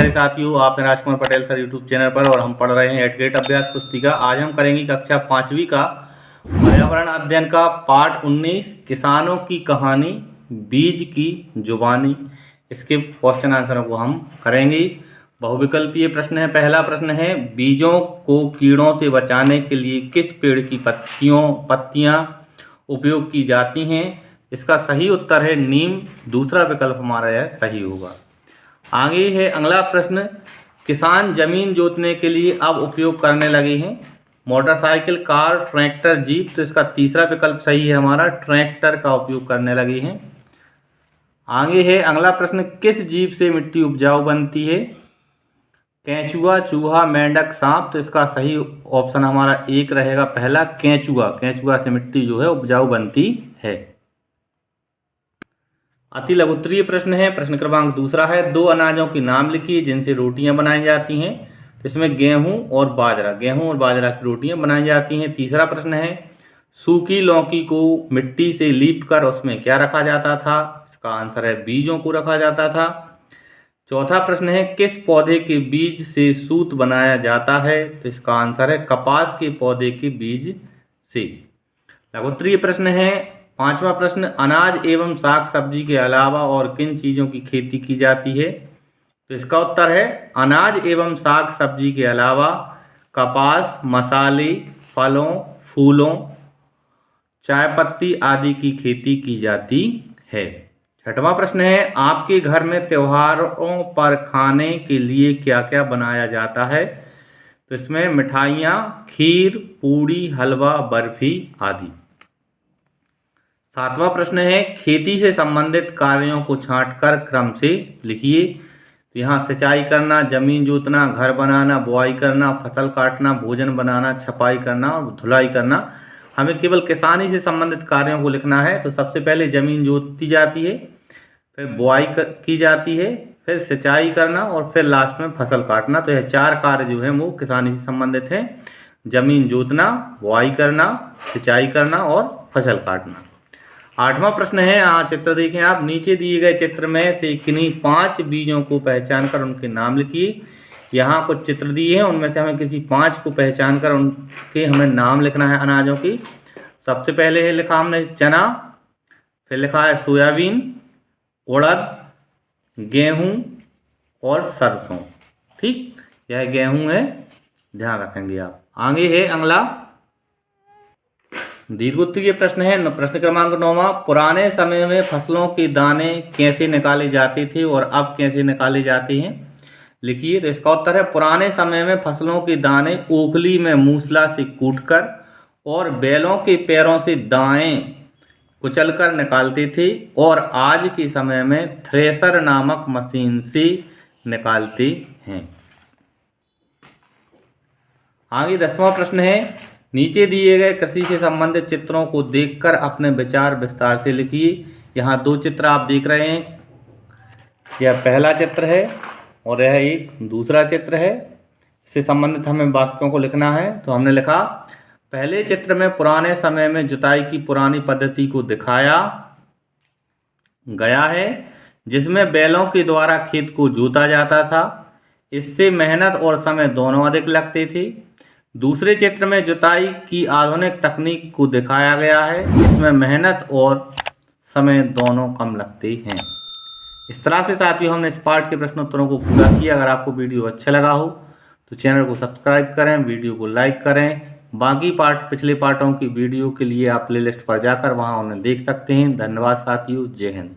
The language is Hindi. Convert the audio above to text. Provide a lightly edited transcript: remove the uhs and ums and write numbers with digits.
प्यारे साथियों, आप हैं Rajkumar Patel sir YouTube channel पर और हम पढ़ रहे हैं एटगेट अभ्यास पुस्तिका। आज हम करेंगे कक्षा 5वीं का पर्यावरण अध्ययन का पाठ 19 किसानों की कहानी बीज की जुबानी। इसके क्वेश्चन आंसरों को हम करेंगे। बहुविकल्पीय प्रश्न है। पहला प्रश्न है, बीजों को कीड़ों से बचाने के लिए किस पेड़ की पत्तियां उपयोग की जाती हैं? इसका सही उत्तर है नीम। दूसरा विकल्प हमारा यह सही होगा। आगे है अगला प्रश्न, किसान जमीन जोतने के लिए अब उपयोग करने लगे हैं मोटरसाइकिल, कार, ट्रैक्टर, जीप। तो इसका तीसरा विकल्प सही है हमारा, ट्रैक्टर का उपयोग करने लगे हैं। आगे है अगला प्रश्न, किस जीव से मिट्टी उपजाऊ बनती है? केंचुआ, चूहा, मेंढक, सांप। तो इसका सही ऑप्शन हमारा एक रहेगा पहला, केंचुआ। केंचुआ से मिट्टी जो है उपजाऊ बनती है। अति लघुत्तरीय प्रश्न है। प्रश्न क्रमांक दूसरा है, दो अनाजों के नाम लिखिए जिनसे रोटियां बनाई जाती हैं। तो इसमें गेहूं और बाजरा, गेहूं और बाजरा की रोटियां बनाई जाती हैं। तीसरा प्रश्न है, सूखी लौकी को मिट्टी से लीप कर उसमें क्या रखा जाता था? इसका आंसर है बीजों को रखा जाता था। चौथा प्रश्न है, किस पौधे के बीज से सूत बनाया जाता है? तो इसका आंसर है कपास के पौधे के बीज से। लघुत्तरीय प्रश्न है। पांचवा प्रश्न, अनाज एवं साग सब्जी के अलावा और किन चीज़ों की खेती की जाती है? तो इसका उत्तर है अनाज एवं साग सब्जी के अलावा कपास, मसाले, फलों, फूलों, चाय पत्ती आदि की खेती की जाती है। छठवां प्रश्न है, आपके घर में त्योहारों पर खाने के लिए क्या क्या बनाया जाता है? तो इसमें मिठाइयाँ, खीर, पूड़ी, हलवा, बर्फी आदि। सातवां प्रश्न है, खेती से संबंधित कार्यों को छांटकर क्रम से लिखिए। तो यहाँ सिंचाई करना, जमीन जोतना, घर बनाना, बुआई करना, फसल काटना, भोजन बनाना, छपाई करना और धुलाई करना। हमें केवल किसानी से संबंधित कार्यों को लिखना है। तो सबसे पहले जमीन जोती जाती है, फिर बुआई की जाती है, फिर सिंचाई करना और फिर लास्ट में फसल काटना। तो यह चार कार्य जो हैं वो किसानी से संबंधित हैं, जमीन जोतना, बुआई करना, सिंचाई करना और फसल काटना। आठवां प्रश्न है, यहाँ चित्र देखें आप, नीचे दिए गए चित्र में से किन्हीं 5 बीजों को पहचान कर उनके नाम लिखिए। यहाँ कुछ चित्र दिए हैं, उनमें से हमें किसी 5 को पहचान कर उनके हमें नाम लिखना है अनाजों की। सबसे पहले है लिखा हमने चना, फिर लिखा है सोयाबीन, उड़द, गेहूं और सरसों। ठीक, यह गेहूं है, ध्यान रखेंगे आप। आगे है अगला दीर्घोत्तरीय प्रश्न है। प्रश्न क्रमांक 9वां, पुराने समय में फसलों के दाने कैसे निकाले जाते थे और अब कैसे निकाले जाते हैं? लिखिए। तो इसका उत्तर है, पुराने समय में फसलों के दाने ओखली में मूसला से कूटकर और बैलों के पैरों से दाएं कुचलकर निकालते थे और आज के समय में थ्रेसर नामक मशीन से निकालते हैं। आगे 10वां प्रश्न है, नीचे दिए गए कृषि से संबंधित चित्रों को देखकर अपने विचार विस्तार से लिखिए। यहाँ 2 चित्र आप देख रहे हैं, यह पहला चित्र है और यह एक दूसरा चित्र है। इससे संबंधित हमें वाक्यों को लिखना है। तो हमने लिखा, पहले चित्र में पुराने समय में जुताई की पुरानी पद्धति को दिखाया गया है, जिसमें बैलों के द्वारा खेत को जोता जाता था। इससे मेहनत और समय दोनों अधिक लगते थे। दूसरे चित्र में जुताई की आधुनिक तकनीक को दिखाया गया है, इसमें मेहनत और समय दोनों कम लगते हैं। इस तरह से साथियों हमने इस पाठ के प्रश्नोत्तरों को पूरा किया। अगर आपको वीडियो अच्छा लगा हो तो चैनल को सब्सक्राइब करें, वीडियो को लाइक करें। बाकी पाठ, पिछले पाठों की वीडियो के लिए आप प्लेलिस्ट पर जाकर वहां उन्हें देख सकते हैं। धन्यवाद साथियों, जय हिंद।